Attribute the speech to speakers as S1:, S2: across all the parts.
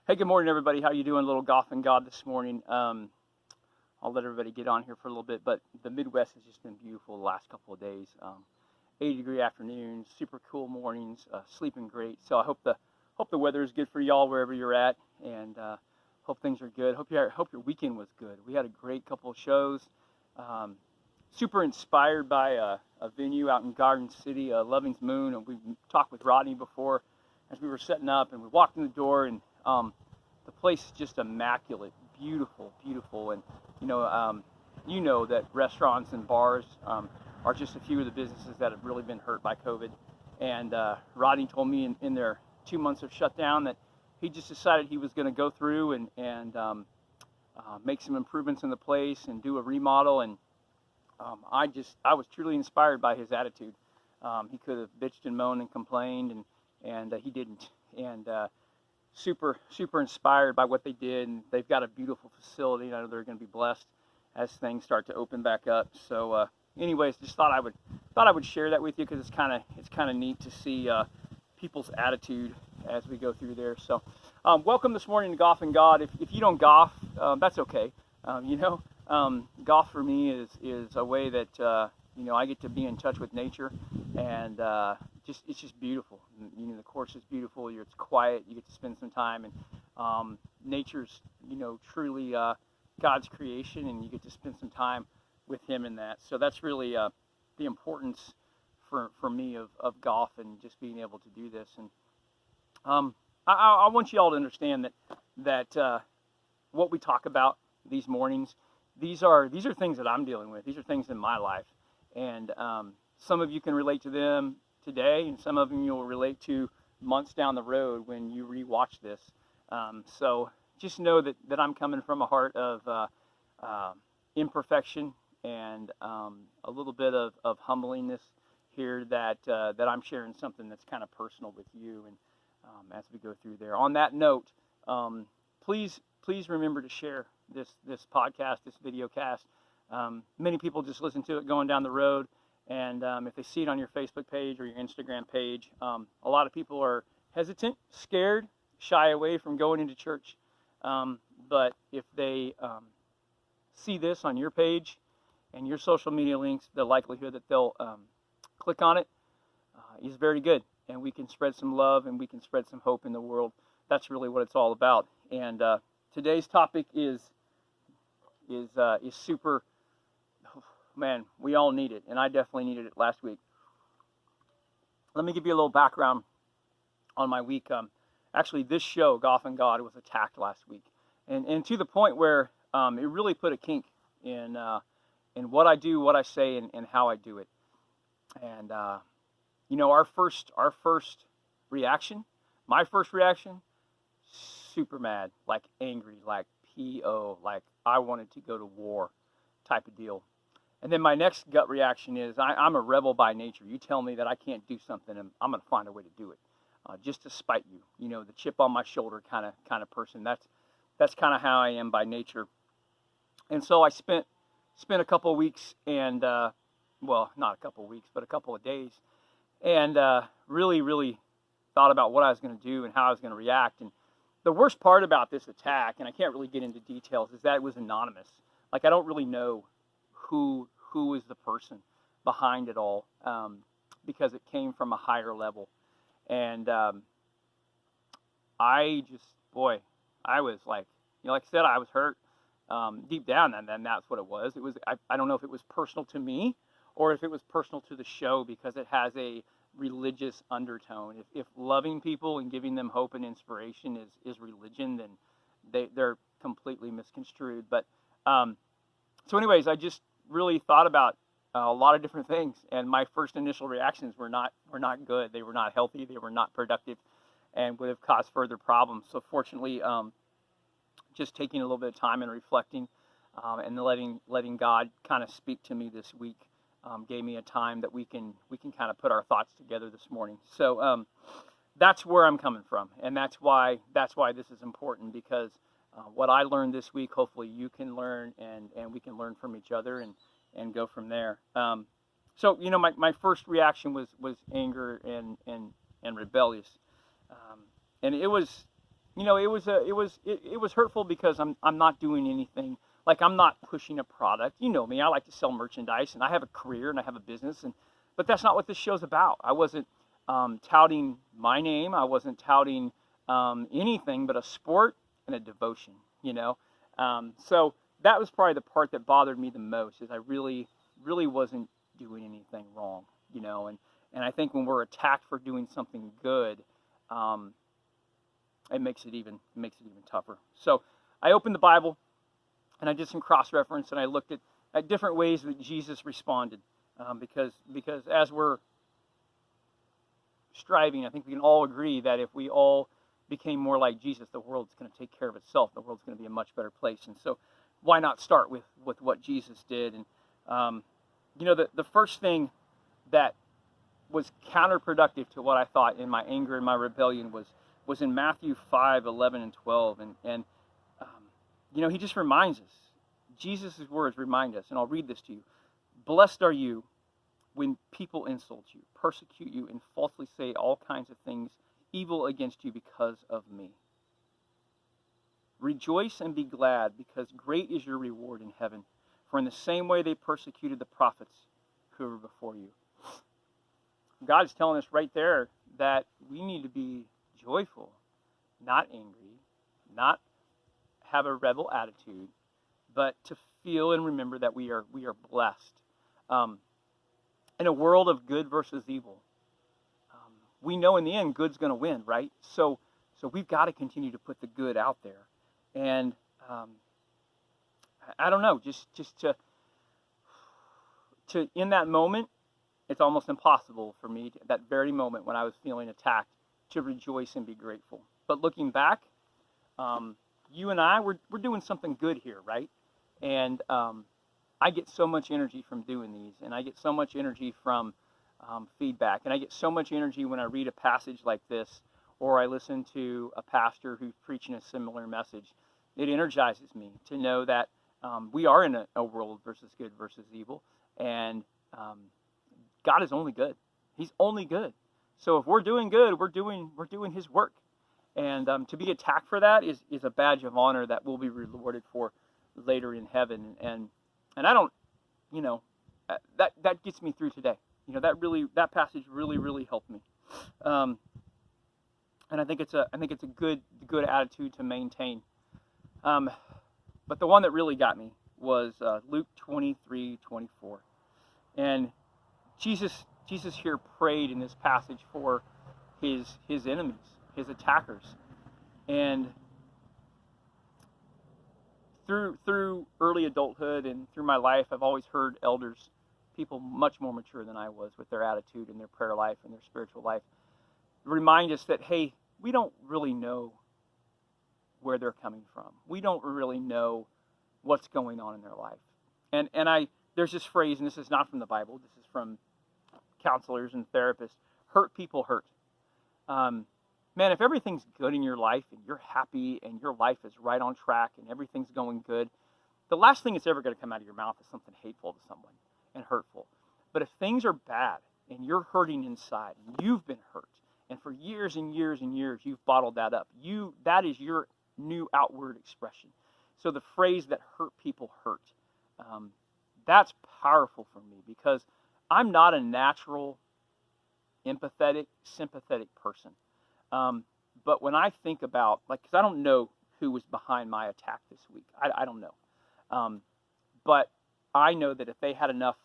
S1: Hey, good morning, everybody. How you doing? A little golf and God this morning. I'll let everybody get on here for a little bit, but the Midwest has just been beautiful the last couple of days. 80-degree afternoons, super cool mornings, sleeping great. So I hope the weather is good for y'all wherever you're at, and hope things are good. Hope your weekend was good. We had a great couple of shows. Super inspired by a venue out in Garden City, Loving's Moon, and we talked with Rodney before as we were setting up, and we walked in the door, and the place is just immaculate, beautiful, and you know that restaurants and bars are just a few of the businesses that have really been hurt by COVID. And Rodney told me in their 2 months of shutdown that he just decided he was going to go through and make some improvements in the place and do a remodel. And I was truly inspired by his attitude. He could have bitched and moaned and complained, and he didn't. And super inspired by what they did, and they've got a beautiful facility, and I know they're going to be blessed as things start to open back up. So anyways, just thought I would share that with you, because it's kind of neat to see people's attitude as we go through there. So welcome this morning to Golf and God. If you don't golf, that's okay. Golf for me is a way that I get to be in touch with nature, and it's just beautiful. The course is beautiful. It's quiet. You get to spend some time, and nature's truly God's creation, and you get to spend some time with Him in that. So that's really the importance for me of golf and just being able to do this. And I want you all to understand that what we talk about these mornings, these are things that I'm dealing with. These are things in my life, and some of you can relate to them today, and some of them you'll relate to months down the road when you rewatch this. So just know that I'm coming from a heart of imperfection and a little bit of humblingness here, that I'm sharing something that's kind of personal with you, and as we go through there. On that note, please remember to share this podcast, this video cast. Many people just listen to it going down the road, and if they see it on your Facebook page or your Instagram page, a lot of people are hesitant, scared, shy away from going into church. But if they see this on your page and your social media links, the likelihood that they'll click on it is very good, and we can spread some love and we can spread some hope in the world. That's really what it's all about. And today's topic is super. Man, we all need it, and I definitely needed it last week. Let me give you a little background on my week. Actually, this show, Golf and God, was attacked last week, and to the point where it really put a kink in what I do, what I say, and how I do it. And our first reaction, my first reaction, super mad, like angry, like PO, like I wanted to go to war type of deal. And then my next gut reaction is I'm a rebel by nature. You tell me that I can't do something, and I'm going to find a way to do it, just to spite you. The chip on my shoulder kind of person. That's kind of how I am by nature. And so I spent a couple of weeks, and well, not a couple of weeks, but a couple of days, and really thought about what I was going to do and how I was going to react. And the worst part about this attack, and I can't really get into details, is that it was anonymous. Like, I don't really know who is the person behind it all, because it came from a higher level. And I was like I said, I was hurt deep down, and then that's what it was. I don't know if it was personal to me or if it was personal to the show, because it has a religious undertone. If loving people and giving them hope and inspiration is religion, then they're completely misconstrued. But so anyways, I just really thought about a lot of different things, and my first initial reactions were not good. They were not healthy. They were not productive, and would have caused further problems. So fortunately, just taking a little bit of time and reflecting, and letting God kind of speak to me this week, gave me a time that we can kind of put our thoughts together this morning. So that's where I'm coming from, and that's why this is important, because what I learned this week, hopefully you can learn, and we can learn from each other and go from there. So my first reaction was anger and rebellious, and it was it was hurtful because I'm not doing anything. Like, I'm not pushing a product. You know me. I like to sell merchandise, and I have a career and I have a business, but that's not what this show's about. I wasn't touting my name. I wasn't touting anything but a sport and a devotion. So that was probably the part that bothered me the most. Is I really wasn't doing anything wrong. And I think when we're attacked for doing something good, it makes it even tougher. So I opened the Bible and I did some cross-reference, and I looked at different ways that Jesus responded, because as we're striving, I think we can all agree that if we all became more like Jesus, the world's going to take care of itself. The world's going to be a much better place. And so why not start with what Jesus did? And the first thing that was counterproductive to what I thought in my anger and my rebellion was in Matthew 5:11 and 12. And he just reminds us. Jesus' words remind us, and I'll read this to you. Blessed are you when people insult you, persecute you, and falsely say all kinds of things evil against you because of me. Rejoice and be glad, because great is your reward in heaven. For in the same way they persecuted the prophets who were before you. God is telling us right there that we need to be joyful, not angry, not have a rebel attitude, but to feel and remember that we are blessed. In a world of good versus evil, we know in the end good's going to win, right? So we've got to continue to put the good out there. And I don't know, just to in that moment, it's almost impossible for me, that very moment when I was feeling attacked, to rejoice and be grateful. But looking back, you and I, we're doing something good here, right? And I get so much energy from doing these, and I get so much energy from feedback, and I get so much energy when I read a passage like this, or I listen to a pastor who's preaching a similar message. It energizes me to know that we are in a world versus good versus evil, and God is only good. He's only good. So if we're doing good, we're doing His work, and to be attacked for that is a badge of honor that we'll be rewarded for later in heaven. And I don't, that gets me through today. That passage really helped me. And I think it's a good attitude to maintain. But the one that really got me was Luke 23:24. And Jesus here prayed in this passage for his enemies, his attackers. And through early adulthood and through my life, I've always heard elders, people much more mature than I was with their attitude and their prayer life and their spiritual life, remind us that, hey, we don't really know where they're coming from. We don't really know what's going on in their life. And there's this phrase, and this is not from the Bible, this is from counselors and therapists: hurt people hurt. Man, if everything's good in your life and you're happy and your life is right on track and everything's going good, the last thing that's ever going to come out of your mouth is something hateful to someone and hurtful. But if things are bad and you're hurting inside and you've been hurt, and for years and years and years you've bottled that up, that is your new outward expression. So the phrase that hurt people hurt, that's powerful for me, because I'm not a natural empathetic, sympathetic person. But when I think about, because I don't know who was behind my attack this week. I don't know. But I know that if they had enough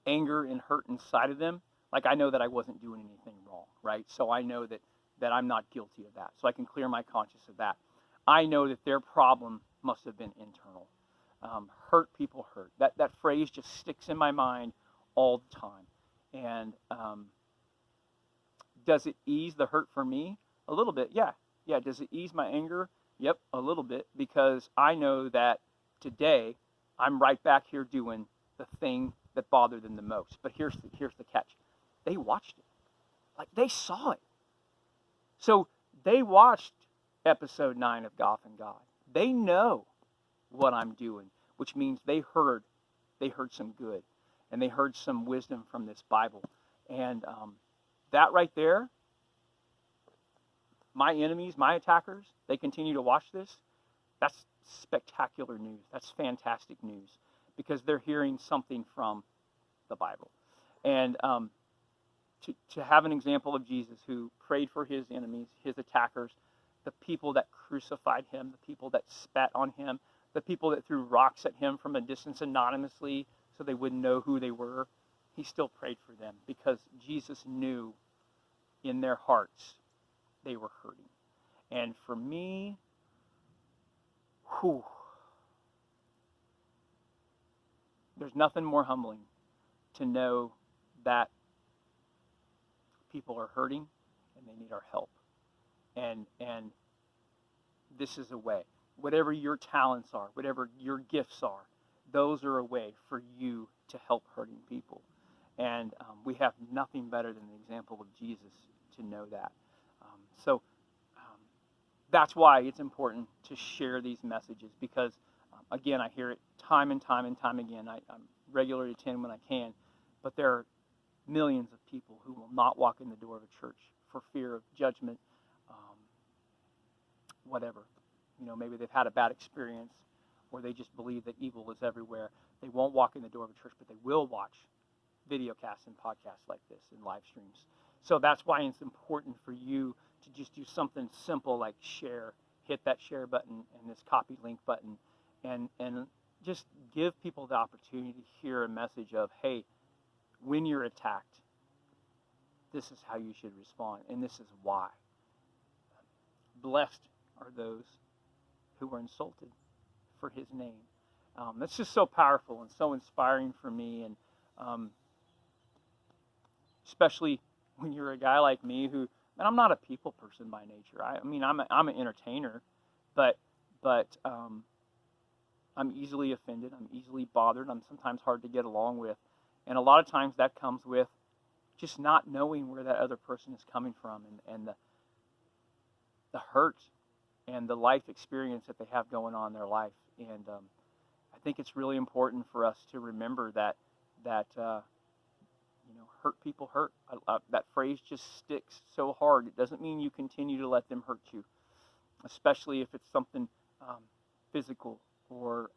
S1: anger and hurt inside of them, I know that I wasn't doing anything wrong, right? So I know that I'm not guilty of that. So I can clear my conscience of that. I know that their problem must have been internal. Hurt people hurt. That phrase just sticks in my mind all the time. And does it ease the hurt for me? A little bit, yeah. Yeah, does it ease my anger? Yep, a little bit, because I know that today I'm right back here doing the thing that bothered them the most. But here's the catch. They watched it. They saw it. So they watched episode 9 of Goff and God. They know what I'm doing, which means they heard some good, and they heard some wisdom from this Bible. And that right there, my enemies, my attackers, they continue to watch this, that's spectacular news. That's fantastic news, because they're hearing something from the Bible. And to have an example of Jesus who prayed for his enemies, his attackers, the people that crucified him, the people that spat on him, the people that threw rocks at him from a distance anonymously so they wouldn't know who they were, he still prayed for them because Jesus knew in their hearts they were hurting. And for me, there's nothing more humbling to know that people are hurting and they need our help. And this is a way. Whatever your talents are, whatever your gifts are, those are a way for you to help hurting people. And we have nothing better than the example of Jesus to know that. So that's why it's important to share these messages, because, again, I hear it time and time and time again. I'm regularly attend when I can, but there are millions of people who will not walk in the door of a church for fear of judgment, whatever. Maybe they've had a bad experience, or they just believe that evil is everywhere. They won't walk in the door of a church, but they will watch videocasts and podcasts like this and live streams. So that's why it's important for you to just do something simple like share, hit that share button and this copy link button, and just give people the opportunity to hear a message of, hey, when you're attacked, this is how you should respond, and this is why. Blessed are those who are insulted for his name. That's just so powerful and so inspiring for me, and especially when you're a guy like me who, and I'm not a people person by nature. I'm an entertainer, but I'm easily offended. I'm easily bothered. I'm sometimes hard to get along with, and a lot of times that comes with just not knowing where that other person is coming from, and the hurt and the life experience that they have going on in their life. And I think it's really important for us to remember that hurt people hurt. That phrase just sticks so hard. It doesn't mean you continue to let them hurt you, especially if it's something physical or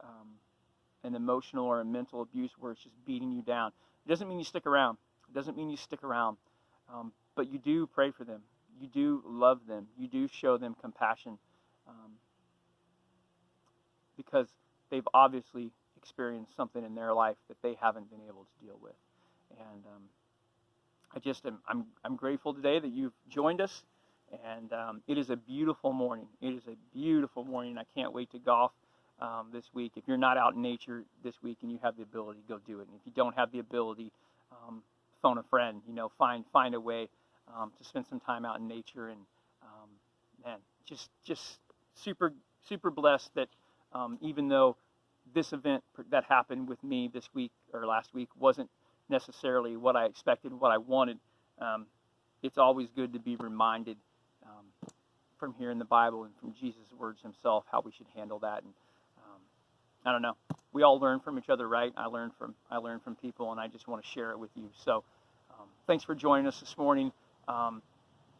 S1: an emotional or a mental abuse where it's just beating you down. It doesn't mean you stick around. It doesn't mean you stick around. But you do pray for them. You do love them. You do show them compassion, because they've obviously experienced something in their life that they haven't been able to deal with. And I'm grateful today that you've joined us, and it is a beautiful morning. It is a beautiful morning. I can't wait to golf this week. If you're not out in nature this week and you have the ability, go do it. And if you don't have the ability, phone a friend. Find a way to spend some time out in nature. And man, just super blessed that even though this event that happened with me this week or last week wasn't necessarily what I expected, what I wanted, it's always good to be reminded from here in the Bible and from Jesus' words himself how we should handle that. And I don't know, we all learn from each other, right? I learn from people, and I just want to share it with you. So thanks for joining us this morning.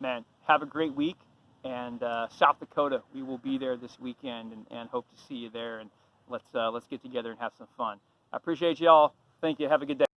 S1: Man, have a great week. And South Dakota, we will be there this weekend, and hope to see you there. And let's get together and have some fun. I appreciate you all. Thank you. Have a good day.